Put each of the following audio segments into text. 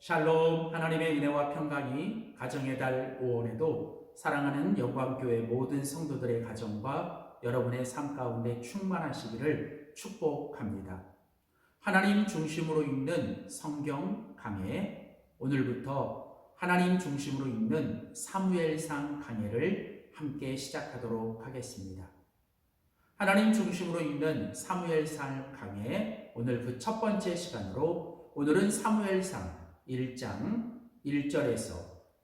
샬롬, 하나님의 은혜와 평강이 가정의 달 5월에도 사랑하는 영광교회 모든 성도들의 가정과 여러분의 삶 가운데 충만하시기를 축복합니다. 하나님 중심으로 읽는 성경 강해, 오늘부터 하나님 중심으로 읽는 사무엘상 강해를 함께 시작하도록 하겠습니다. 하나님 중심으로 읽는 사무엘상 강해, 오늘 그 첫 번째 시간으로 오늘은 사무엘상 1장 1절에서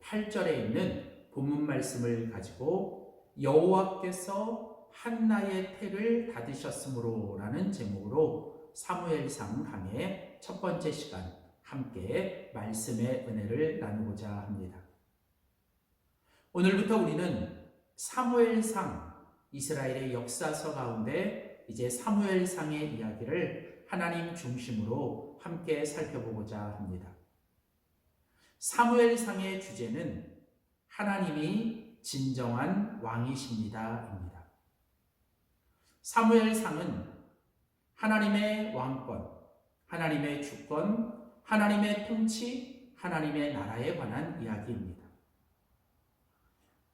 8절에 있는 본문 말씀을 가지고 여호와께서 한나의 태를 닫으셨으므로 라는 제목으로 사무엘상 강의 첫 번째 시간 함께 말씀의 은혜를 나누고자 합니다. 오늘부터 우리는 사무엘상, 이스라엘의 역사서 가운데 이제 사무엘상의 이야기를 하나님 중심으로 함께 살펴보고자 합니다. 사무엘상의 주제는 하나님이 진정한 왕이십니다입니다. 사무엘상은 하나님의 왕권, 하나님의 주권, 하나님의 통치, 하나님의 나라에 관한 이야기입니다.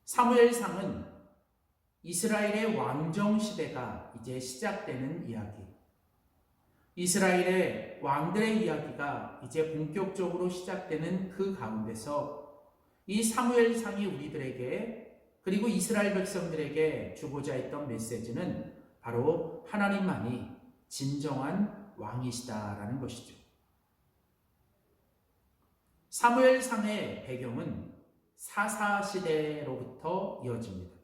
사무엘상은 이스라엘의 왕정 시대가 이제 시작되는 이야기, 이스라엘의 왕들의 이야기가 이제 본격적으로 시작되는 그 가운데서 이 사무엘상이 우리들에게 그리고 이스라엘 백성들에게 주고자 했던 메시지는 바로 하나님만이 진정한 왕이시다라는 것이죠. 사무엘상의 배경은 사사시대로부터 이어집니다.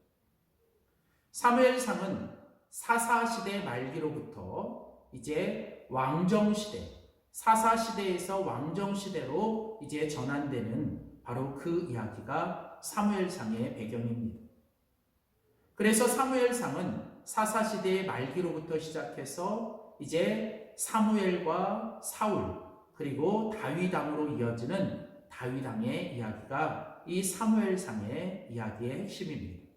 사무엘상은 사사시대 말기로부터 이제 왕정시대, 사사시대에서 왕정시대로 이제 전환되는 바로 그 이야기가 사무엘상의 배경입니다. 그래서 사무엘상은 사사시대의 말기로부터 시작해서 이제 사무엘과 사울 그리고 다윗왕으로 이어지는 다윗왕의 이야기가 이 사무엘상의 이야기의 핵심입니다.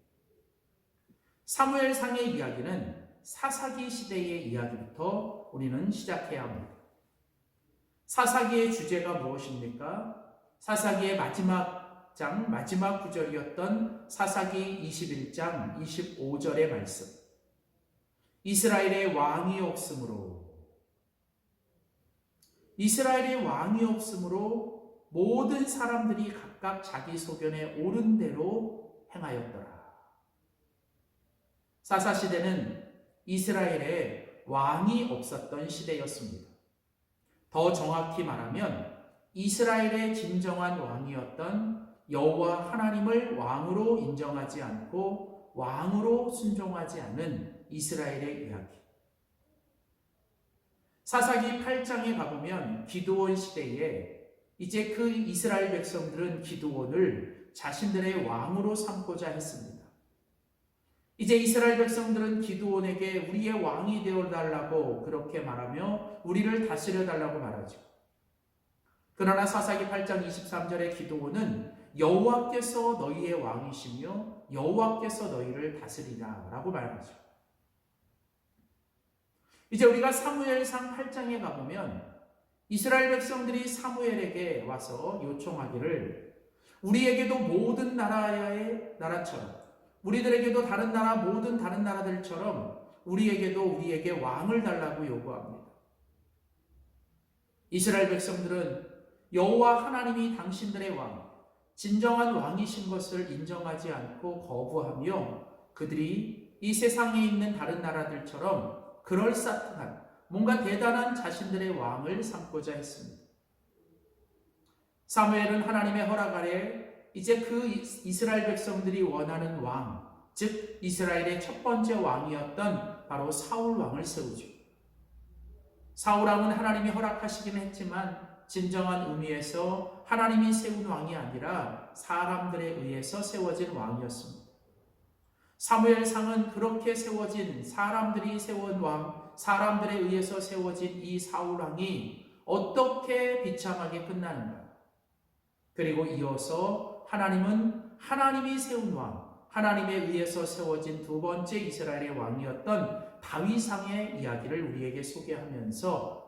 사무엘상의 이야기는 사사기 시대의 이야기부터 우리는 시작해야 합니다. 사사기의 주제가 무엇입니까? 사사기의 마지막 장, 마지막 구절이었던 사사기 21장 25절의 말씀. 이스라엘의 왕이 없으므로, 이스라엘의 왕이 없으므로 모든 사람들이 각각 자기 소견에 옳은 대로 행하였더라. 사사시대는 이스라엘에 왕이 없었던 시대였습니다. 더 정확히 말하면 이스라엘의 진정한 왕이었던 여호와 하나님을 왕으로 인정하지 않고 왕으로 순종하지 않은 이스라엘의 이야기. 사사기 8장에 가보면 기드온 시대에 이제 그 이스라엘 백성들은 기드온을 자신들의 왕으로 삼고자 했습니다. 이제 이스라엘 백성들은 기드온에게 우리의 왕이 되어달라고 그렇게 말하며 우리를 다스려달라고 말하죠. 그러나 사사기 8장 23절에 기드온은 여호와께서 너희의 왕이시며 여호와께서 너희를 다스리라 라고 말하죠. 이제 우리가 사무엘상 8장에 가보면 이스라엘 백성들이 사무엘에게 와서 요청하기를 우리에게도 모든 나라처럼 우리들에게도 다른 나라 모든 다른 나라들처럼 우리에게 왕을 달라고 요구합니다. 이스라엘 백성들은 여호와 하나님이 당신들의 왕, 진정한 왕이신 것을 인정하지 않고 거부하며 그들이 이 세상에 있는 다른 나라들처럼 그럴싸한 뭔가 대단한 자신들의 왕을 삼고자 했습니다. 사무엘은 하나님의 허락 아래 이제 그 이스라엘 백성들이 원하는 왕, 즉 이스라엘의 첫 번째 왕이었던 바로 사울 왕을 세우죠. 사울 왕은 하나님이 허락하시긴 했지만 진정한 의미에서 하나님이 세운 왕이 아니라 사람들에 의해서 세워진 왕이었습니다. 사무엘상은 그렇게 세워진 사람들이 세운 왕, 사람들에 의해서 세워진 이 사울 왕이 어떻게 비참하게 끝나는가? 그리고 이어서 하나님은 하나님이 세운 왕, 하나님에 의해서 세워진 두 번째 이스라엘의 왕이었던 다윗왕의 이야기를 우리에게 소개하면서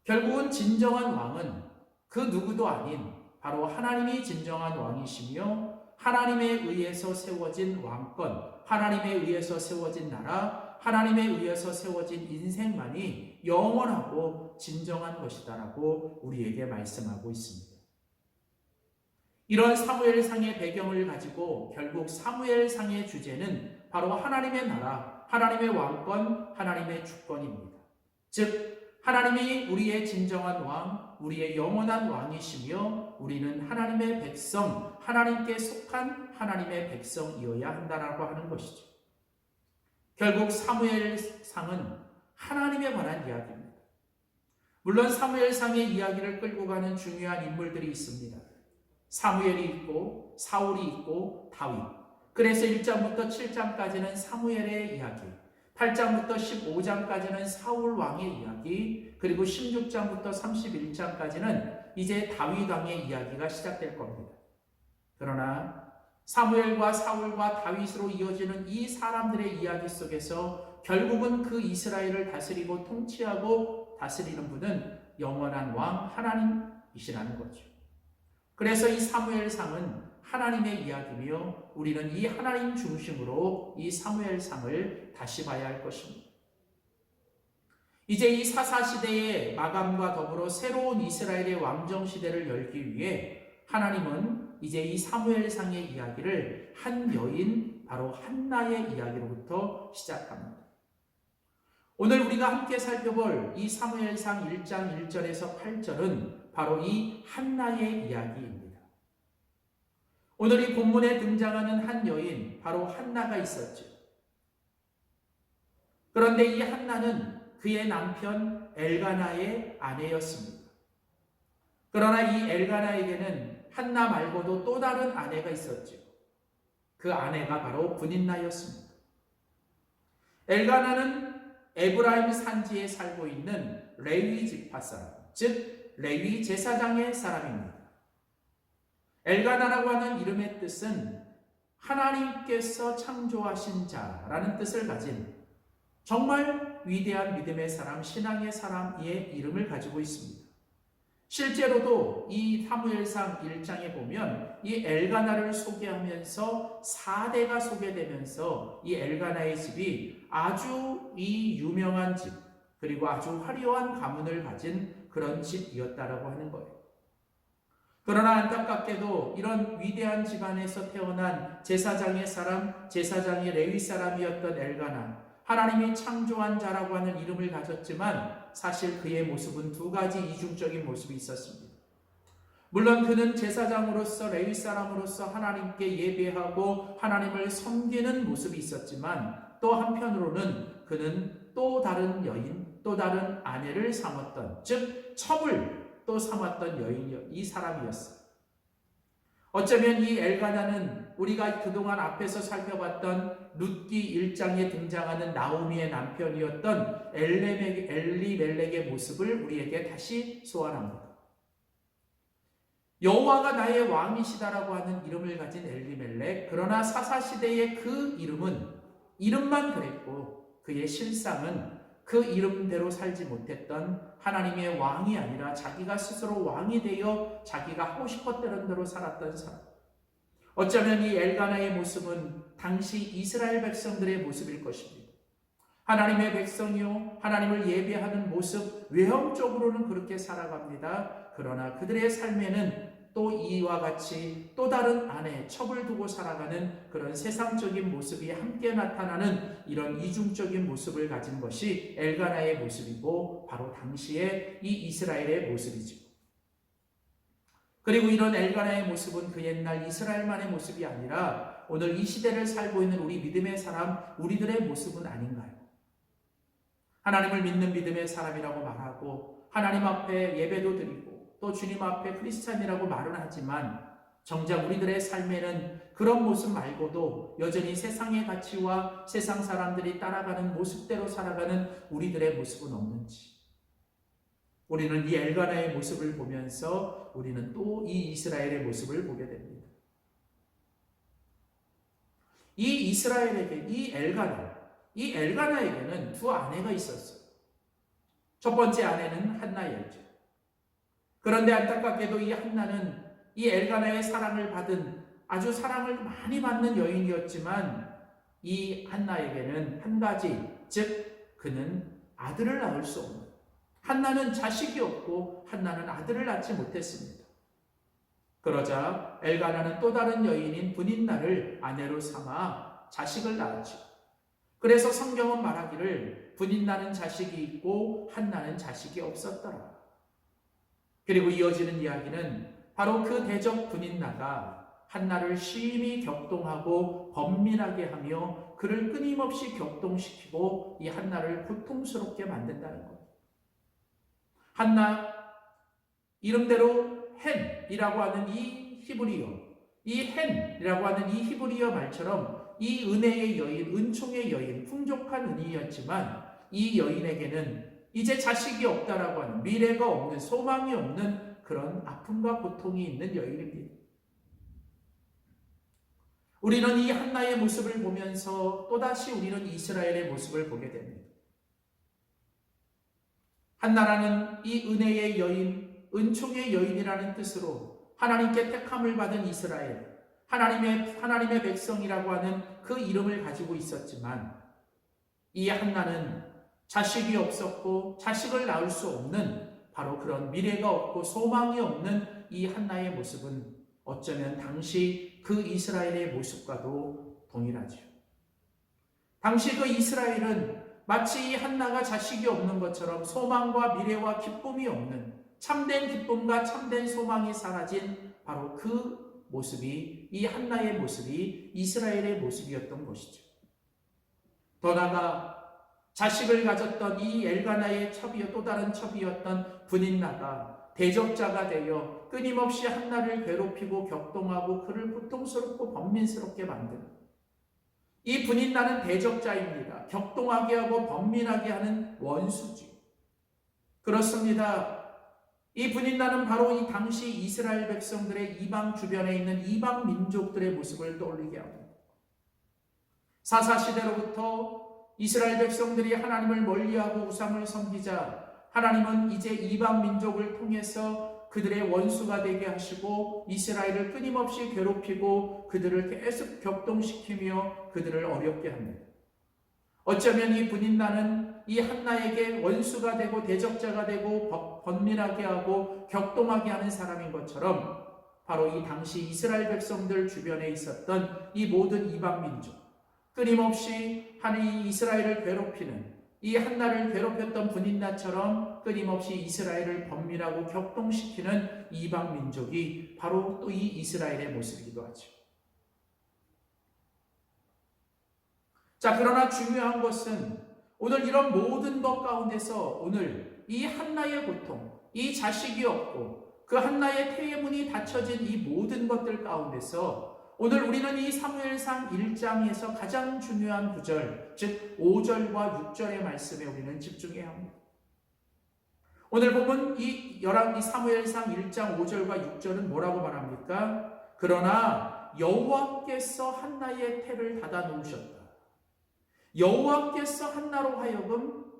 결국은 진정한 왕은 그 누구도 아닌 바로 하나님이 진정한 왕이시며 하나님에 의해서 세워진 왕권, 하나님에 의해서 세워진 나라, 하나님에 의해서 세워진 인생만이 영원하고 진정한 것이다라고 우리에게 말씀하고 있습니다. 이런 사무엘상의 배경을 가지고 결국 사무엘상의 주제는 바로 하나님의 나라, 하나님의 왕권, 하나님의 주권입니다. 즉 하나님이 우리의 진정한 왕, 우리의 영원한 왕이시며 우리는 하나님의 백성, 하나님께 속한 하나님의 백성이어야 한다라고 하는 것이죠. 결국 사무엘상은 하나님에 관한 이야기입니다. 물론 사무엘상의 이야기를 끌고 가는 중요한 인물들이 있습니다. 사무엘이 있고 사울이 있고 다윗. 그래서 1장부터 7장까지는 사무엘의 이야기, 8장부터 15장까지는 사울 왕의 이야기, 그리고 16장부터 31장까지는 이제 다윗 왕의 이야기가 시작될 겁니다. 그러나 사무엘과 사울과 다윗으로 이어지는 이 사람들의 이야기 속에서 결국은 그 이스라엘을 다스리고 통치하고 다스리는 분은 영원한 왕 하나님이시라는 거죠. 그래서 이 사무엘상은 하나님의 이야기며 우리는 이 하나님 중심으로 이 사무엘상을 다시 봐야 할 것입니다. 이제 이 사사시대의 마감과 더불어 새로운 이스라엘의 왕정시대를 열기 위해 하나님은 이제 이 사무엘상의 이야기를 한 여인, 바로 한나의 이야기로부터 시작합니다. 오늘 우리가 함께 살펴볼 이 사무엘상 1장 1절에서 8절은 바로 이 한나의 이야기입니다. 오늘 이 본문에 등장하는 한 여인, 바로 한나가 있었죠. 그런데 이 한나는 그의 남편 엘가나의 아내였습니다. 그러나 이 엘가나에게는 한나 말고도 또 다른 아내가 있었죠. 그 아내가 바로 브닌나였습니다. 엘가나는 에브라임 산지에 살고 있는 레위 지파 사람, 즉 레위 제사장의 사람입니다. 엘가나라고 하는 이름의 뜻은 하나님께서 창조하신 자라는 뜻을 가진 정말 위대한 믿음의 사람, 신앙의 사람의 이름을 가지고 있습니다. 실제로도 이 사무엘상 1장에 보면 이 엘가나를 소개하면서 4대가 소개되면서 이 엘가나의 집이 아주 이 유명한 집, 그리고 아주 화려한 가문을 가진 그런 집이었다라고 하는 거예요. 그러나 안타깝게도 이런 위대한 집안에서 태어난 제사장의 사람, 제사장의 레위 사람이었던 엘가나, 하나님이 창조한 자라고 하는 이름을 가졌지만 사실 그의 모습은 두 가지 이중적인 모습이 있었습니다. 물론 그는 제사장으로서 레위 사람으로서 하나님께 예배하고 하나님을 섬기는 모습이 있었지만 또 한편으로는 그는 또 다른 여인, 또 다른 아내를 삼았던, 즉 첩을 또 삼았던 여인이 이 사람이었어요. 어쩌면 이 엘가나는 우리가 그동안 앞에서 살펴봤던 룻기 1장에 등장하는 나오미의 남편이었던 엘리멜렉의 모습을 우리에게 다시 소환합니다. 여호와가 나의 왕이시다라고 하는 이름을 가진 엘리멜렉, 그러나 사사시대의 그 이름만 그랬고 그의 실상은 그 이름대로 살지 못했던 하나님의 왕이 아니라 자기가 스스로 왕이 되어 자기가 하고 싶었던 대로 살았던 사람. 어쩌면 이 엘가나의 모습은 당시 이스라엘 백성들의 모습일 것입니다. 하나님의 백성이요, 하나님을 예배하는 모습, 외형적으로는 그렇게 살아갑니다. 그러나 그들의 삶에는 또 이와 같이 또 다른 아내, 첩을 두고 살아가는 그런 세상적인 모습이 함께 나타나는 이런 이중적인 모습을 가진 것이 엘가나의 모습이고 바로 당시의 이 이스라엘의 모습이죠. 그리고 이런 엘가나의 모습은 그 옛날 이스라엘만의 모습이 아니라 오늘 이 시대를 살고 있는 우리 믿음의 사람, 우리들의 모습은 아닌가요? 하나님을 믿는 믿음의 사람이라고 말하고 하나님 앞에 예배도 드리고 또 주님 앞에 크리스찬이라고 말은 하지만 정작 우리들의 삶에는 그런 모습 말고도 여전히 세상의 가치와 세상 사람들이 따라가는 모습대로 살아가는 우리들의 모습은 없는지, 우리는 이 엘가나의 모습을 보면서 우리는 또 이 이스라엘의 모습을 보게 됩니다. 이 이스라엘에게 이 엘가나에게는 두 아내가 있었어요. 첫 번째 아내는 한나였죠. 그런데 안타깝게도 이 한나는 이 엘가나의 사랑을 받은 아주 사랑을 많이 받는 여인이었지만 이 한나에게는 한 가지, 즉 그는 아들을 낳을 수 없는, 한나는 자식이 없고 한나는 아들을 낳지 못했습니다. 그러자 엘가나는 또 다른 여인인 브닌나를 아내로 삼아 자식을 낳았죠. 그래서 성경은 말하기를 브닌나는 자식이 있고 한나는 자식이 없었더라. 그리고 이어지는 이야기는 바로 그 대적 브닌나가 한나를 심히 격동하고 번민하게 하며 그를 끊임없이 격동시키고 이 한나를 고통스럽게 만든다는 것. 한나, 이름대로 헨이라고 하는 이 히브리어, 이 헨이라고 하는 이 히브리어 말처럼 이 은혜의 여인, 은총의 여인, 풍족한 은이었지만 이 여인에게는 이제 자식이 없다라고 하는, 미래가 없는, 소망이 없는 그런 아픔과 고통이 있는 여인입니다. 우리는 이 한나의 모습을 보면서 또다시 우리는 이스라엘의 모습을 보게 됩니다. 한나라는 이 은혜의 여인, 은총의 여인이라는 뜻으로 하나님께 택함을 받은 이스라엘, 하나님의 백성이라고 하는 그 이름을 가지고 있었지만 이 한나는 자식이 없었고 자식을 낳을 수 없는 바로 그런 미래가 없고 소망이 없는 이 한나의 모습은 어쩌면 당시 그 이스라엘의 모습과도 동일하죠. 당시 그 이스라엘은 마치 이 한나가 자식이 없는 것처럼 소망과 미래와 기쁨이 없는, 참된 기쁨과 참된 소망이 사라진 바로 그 모습이, 이 한나의 모습이 이스라엘의 모습이었던 것이죠. 더 나아가 자식을 가졌던 이 엘가나의 첩이요, 또 다른 첩이었던 브닌나가 대적자가 되어 끊임없이 한나를 괴롭히고 격동하고 그를 고통스럽고 번민스럽게 만드는, 이 브닌나는 대적자입니다. 격동하게 하고 번민하게 하는 원수죠. 그렇습니다. 이 브닌나는 바로 이 당시 이스라엘 백성들의 이방 주변에 있는 이방 민족들의 모습을 떠올리게 합니다. 사사시대로부터 이스라엘 백성들이 하나님을 멀리하고 우상을 섬기자 하나님은 이제 이방 민족을 통해서 그들의 원수가 되게 하시고 이스라엘을 끊임없이 괴롭히고 그들을 계속 격동시키며 그들을 어렵게 합니다. 어쩌면 이 브닌나는 이 한나에게 원수가 되고 대적자가 되고 번민하게 하고 격동하게 하는 사람인 것처럼 바로 이 당시 이스라엘 백성들 주변에 있었던 이 모든 이방 민족, 끊임없이 이 이스라엘을 괴롭히는, 이 한나를 괴롭혔던 브닌나처럼 끊임없이 이스라엘을 번민하고 격동시키는 이방 민족이 바로 또 이 이스라엘의 모습이기도 하죠. 자, 그러나 중요한 것은 오늘 이런 모든 것 가운데서 오늘 이 한나의 고통, 이 자식이 없고 그 한나의 태문이 닫혀진 이 모든 것들 가운데서 오늘 우리는 이 사무엘상 1장에서 가장 중요한 구절, 즉 5절과 6절의 말씀에 우리는 집중해야 합니다. 오늘 보면 이 사무엘상 1장 5절과 6절은 뭐라고 말합니까? 그러나 여호와께서 한나의 태를 닫아 놓으셨다. 여호와께서 한나로 하여금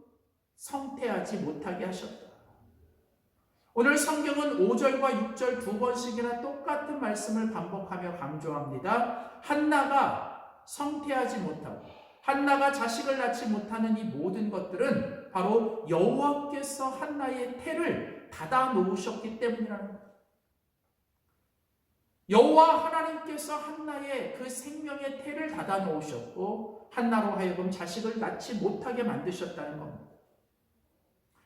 성태하지 못하게 하셨다. 오늘 성경은 5절과 6절 두 번씩이나 똑같은 말씀을 반복하며 강조합니다. 한나가 성태하지 못하고 한나가 자식을 낳지 못하는 이 모든 것들은 바로 여호와께서 한나의 태를 닫아 놓으셨기 때문이라는 것. 여호와 하나님께서 한나의 그 생명의 태를 닫아 놓으셨고 한나로 하여금 자식을 낳지 못하게 만드셨다는 겁니다.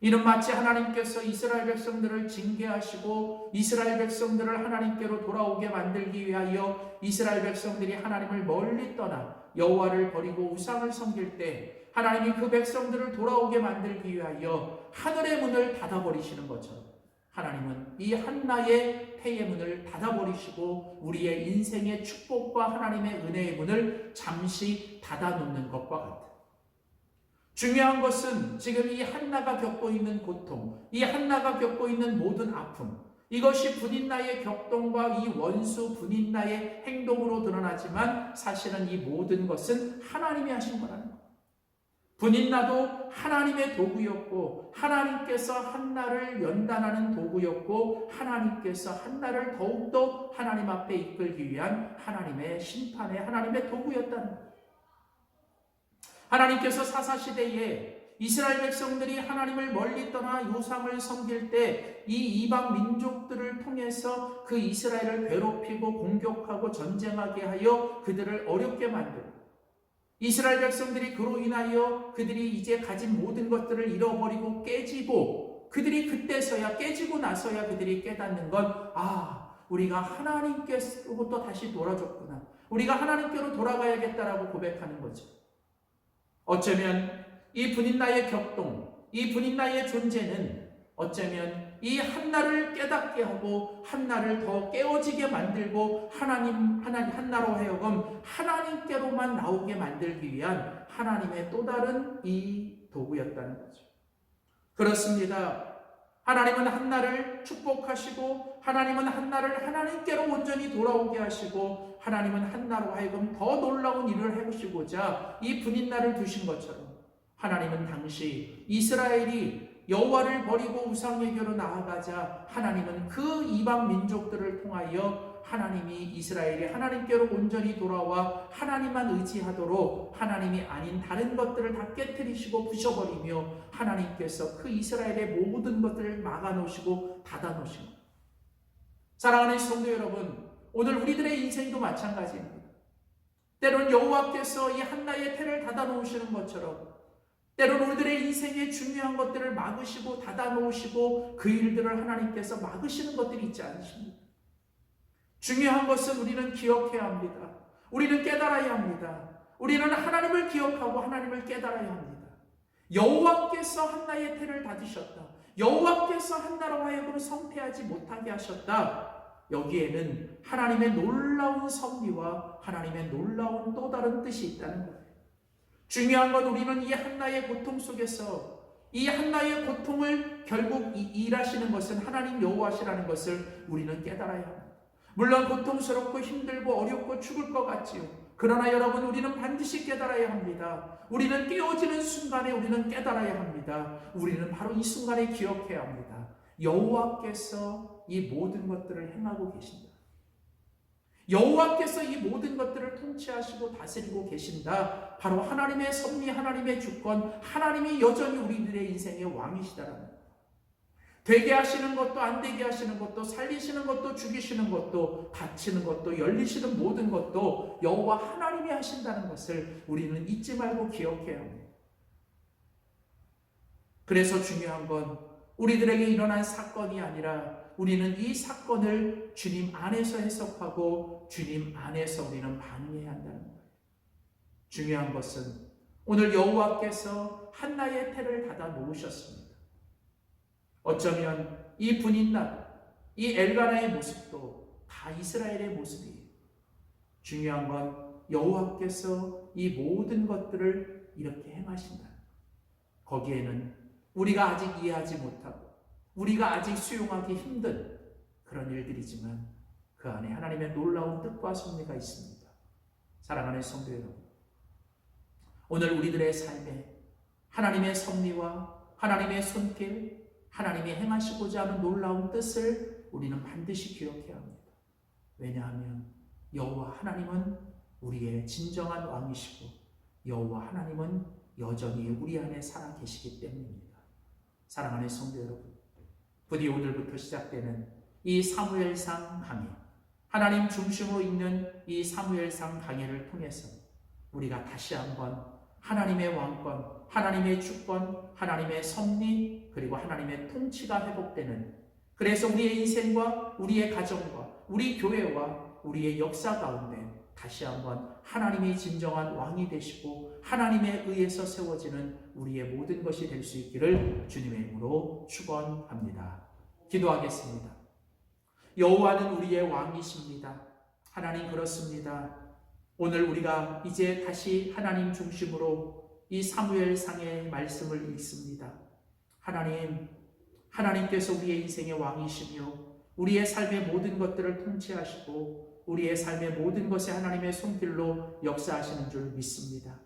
이는 마치 하나님께서 이스라엘 백성들을 징계하시고 이스라엘 백성들을 하나님께로 돌아오게 만들기 위하여 이스라엘 백성들이 하나님을 멀리 떠나 여호와를 버리고 우상을 섬길 때 하나님이 그 백성들을 돌아오게 만들기 위하여 하늘의 문을 닫아버리시는 것처럼 하나님은 이 한나의 태의 문을 닫아버리시고 우리의 인생의 축복과 하나님의 은혜의 문을 잠시 닫아놓는 것과 같아요. 중요한 것은 지금 이 한나가 겪고 있는 고통, 이 한나가 겪고 있는 모든 아픔, 이것이 브닌나의 격동과 이 원수 브닌나의 행동으로 드러나지만 사실은 이 모든 것은 하나님이 하신 거라는 거예요. 분인나도 하나님의 도구였고 하나님께서 한나를 연단하는 도구였고 하나님께서 한나를 더욱더 하나님 앞에 이끌기 위한 하나님의 심판의 하나님의 도구였다는 거예요. 하나님께서 사사시대에 이스라엘 백성들이 하나님을 멀리 떠나 요상을 섬길 때 이 이방 민족들을 통해서 그 이스라엘을 괴롭히고 공격하고 전쟁하게 하여 그들을 어렵게 만들고 이스라엘 백성들이 그로 인하여 그들이 이제 가진 모든 것들을 잃어버리고 깨지고 그들이 그때서야 깨지고 나서야 그들이 깨닫는 건 우리가 하나님께로부터 다시 돌아줬구나. 우리가 하나님께로 돌아가야겠다라고 고백하는 거죠. 어쩌면 이 분인나의 격동, 이 분인나의 존재는 어쩌면 이 한나를 깨닫게 하고 한나를 더 깨어지게 만들고 한나로 하여금 하나님께로만 나오게 만들기 위한 하나님의 또 다른 이 도구였다는 거죠. 그렇습니다. 하나님은 한나를 축복하시고 하나님은 한나를 하나님께로 온전히 돌아오게 하시고 하나님은 한나로 하여금 더 놀라운 일을 해보시고자 이 분인나를 두신 것처럼 하나님은 당시 이스라엘이 여호와를 버리고 우상에게로 나아가자 하나님은 그 이방 민족들을 통하여 하나님이 이스라엘이 하나님께로 온전히 돌아와 하나님만 의지하도록 하나님이 아닌 다른 것들을 다 깨뜨리시고 부셔버리며 하나님께서 그 이스라엘의 모든 것들을 막아놓으시고 닫아놓으신 것. 사랑하는 성도 여러분, 오늘 우리들의 인생도 마찬가지입니다. 때론 여호와께서 이 한나의 태를 닫아놓으시는 것처럼 때론 우리들의 인생의 중요한 것들을 막으시고 닫아놓으시고 그 일들을 하나님께서 막으시는 것들이 있지 않으십니까? 중요한 것은 우리는 기억해야 합니다. 우리는 깨달아야 합니다. 우리는 하나님을 기억하고 하나님을 깨달아야 합니다. 여호와께서 한나의 태를 닫으셨다. 여호와께서 한나로 하여금 성패하지 못하게 하셨다. 여기에는 하나님의 놀라운 섭리와 하나님의 놀라운 또 다른 뜻이 있다는 거예요. 중요한 건 우리는 이 한나의 고통 속에서 이 한나의 고통을 결국 일하시는 것은 하나님 여호와시라는 것을 우리는 깨달아야 합니다. 물론 고통스럽고 힘들고 어렵고 죽을 것 같지요. 그러나 여러분, 우리는 반드시 깨달아야 합니다. 우리는 깨어지는 순간에 우리는 깨달아야 합니다. 우리는 바로 이 순간에 기억해야 합니다. 여호와께서 이 모든 것들을 행하고 계신다. 여호와께서 이 모든 것들을 통치하시고 다스리고 계신다. 바로 하나님의 섭리, 하나님의 주권, 하나님이 여전히 우리들의 인생의 왕이시다라는 것. 되게 하시는 것도 안 되게 하시는 것도 살리시는 것도 죽이시는 것도 닫히는 것도 열리시는 모든 것도 여호와 하나님이 하신다는 것을 우리는 잊지 말고 기억해야 합니다. 그래서 중요한 건 우리들에게 일어난 사건이 아니라 우리는 이 사건을 주님 안에서 해석하고 주님 안에서 우리는 반응해야 한다는 거예요. 중요한 것은 오늘 여호와께서 한나의 태를 닫아 놓으셨습니다. 어쩌면 이 분인나, 이 엘가나의 모습도 다 이스라엘의 모습이에요. 중요한 건 여호와께서 이 모든 것들을 이렇게 행하신다. 거기에는 우리가 아직 이해하지 못하고 우리가 아직 수용하기 힘든 그런 일들이지만 그 안에 하나님의 놀라운 뜻과 섭리가 있습니다. 사랑하는 성도 여러분, 오늘 우리들의 삶에 하나님의 섭리와 하나님의 손길, 하나님이 행하시고자 하는 놀라운 뜻을 우리는 반드시 기억해야 합니다. 왜냐하면 여호와 하나님은 우리의 진정한 왕이시고 여호와 하나님은 여전히 우리 안에 살아 계시기 때문입니다. 사랑하는 성도 여러분, 부디 오늘부터 시작되는 이 사무엘상 강해, 하나님 중심으로 있는 이 사무엘상 강해를 통해서 우리가 다시 한번 하나님의 왕권, 하나님의 주권, 하나님의 섭리, 그리고 하나님의 통치가 회복되는, 그래서 우리의 인생과 우리의 가정과 우리 교회와 우리의 역사 가운데 다시 한번 하나님이 진정한 왕이 되시고 하나님에 의해서 세워지는 우리의 모든 것이 될 수 있기를 주님의 이름으로 축원합니다. 기도하겠습니다. 여호와는 우리의 왕이십니다. 하나님, 그렇습니다. 오늘 우리가 이제 다시 하나님 중심으로 이 사무엘상의 말씀을 읽습니다. 하나님, 하나님께서 우리의 인생의 왕이시며 우리의 삶의 모든 것들을 통치하시고 우리의 삶의 모든 것에 하나님의 손길로 역사하시는 줄 믿습니다.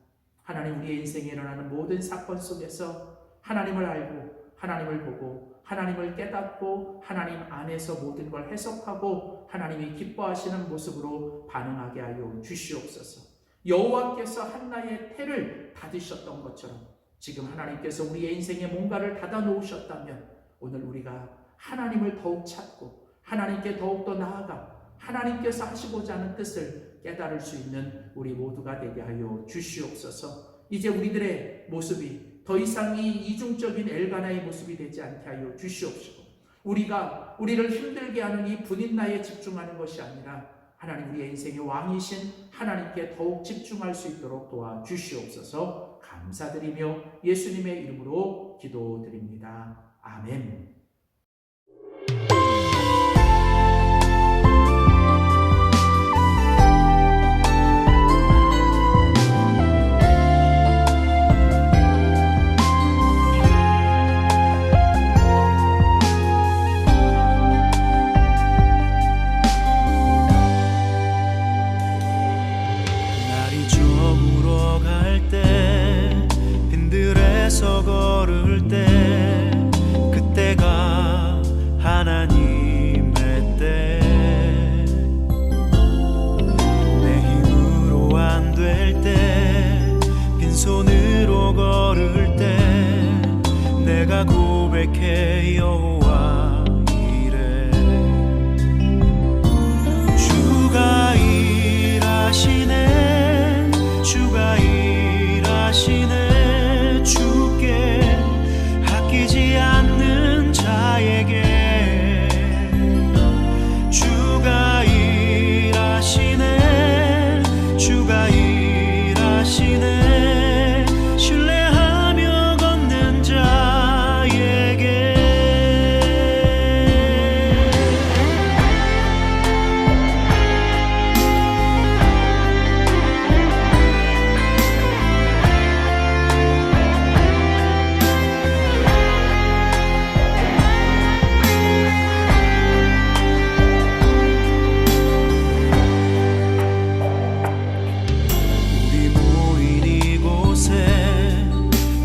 하나님, 우리의 인생에 일어나는 모든 사건 속에서 하나님을 알고 하나님을 보고 하나님을 깨닫고 하나님 안에서 모든 걸 해석하고 하나님이 기뻐하시는 모습으로 반응하게 하여 주시옵소서. 여호와께서 한나의 태를 닫으셨던 것처럼 지금 하나님께서 우리의 인생에 뭔가를 닫아 놓으셨다면 오늘 우리가 하나님을 더욱 찾고 하나님께 더욱더 나아가 하나님께서 하시고자 하는 뜻을 깨달을 수 있는 우리 모두가 되게 하여 주시옵소서. 이제 우리들의 모습이 더 이상 이 이중적인 엘가나의 모습이 되지 않게 하여 주시옵시고, 우리를 힘들게 하는 이 분인나에 집중하는 것이 아니라 하나님, 우리의 인생의 왕이신 하나님께 더욱 집중할 수 있도록 도와주시옵소서. 감사드리며 예수님의 이름으로 기도드립니다. 아멘. 걸을 때 그때가 하나님의 때, 내 힘으로 안 될 때 빈손으로 걸을 때 내가 고백해 여호와 이래. 주가 일하시네, 주가 일하시네, 주께 아끼지 않는 자에게. 주가 일하시네, 주가 일하시네, 신뢰하며 걷는 자에게.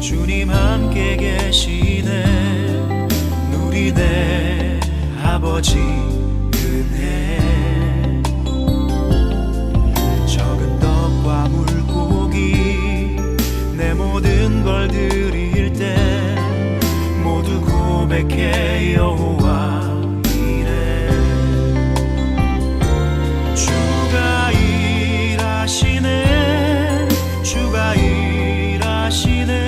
주님 함께 계시네, 누리네 아버지 은혜. 적은 떡과 물고기 내 모든 걸 드릴 때 모두 고백해 여호와 이래. 주가 일하시네, 주가 일하시네,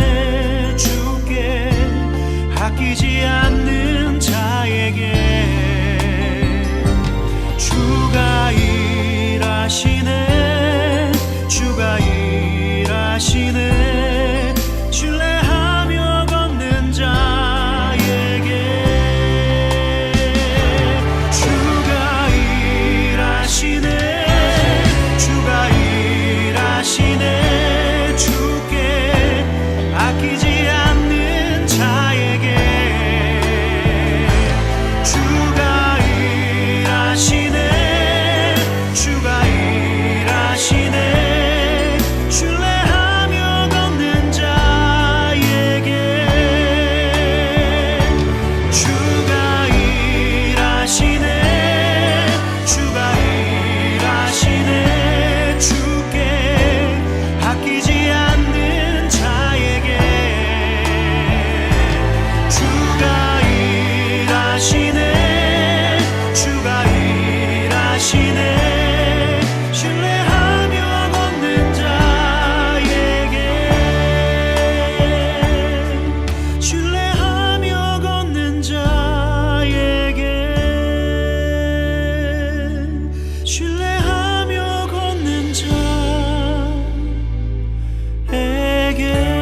주께 아끼지 않는 자에게. 주가 일하시네, 주가 일하시네, 신뢰하며 걷는 자에게. 주가 일하시네, 주가 일하시네, 주께 아끼지 않는 자에게. 주가 일하시네, 주가 일하시네, 신뢰하며 걷는 자에게. 주가 일하시네, 주가 일하시네, 주께 아끼지 않는 자에게. 주가 일하시네, 주가 일하시네, 신뢰하며 걷는 자에게. 신뢰하며 걷는 자에게. 신뢰하며 걷는 자에게.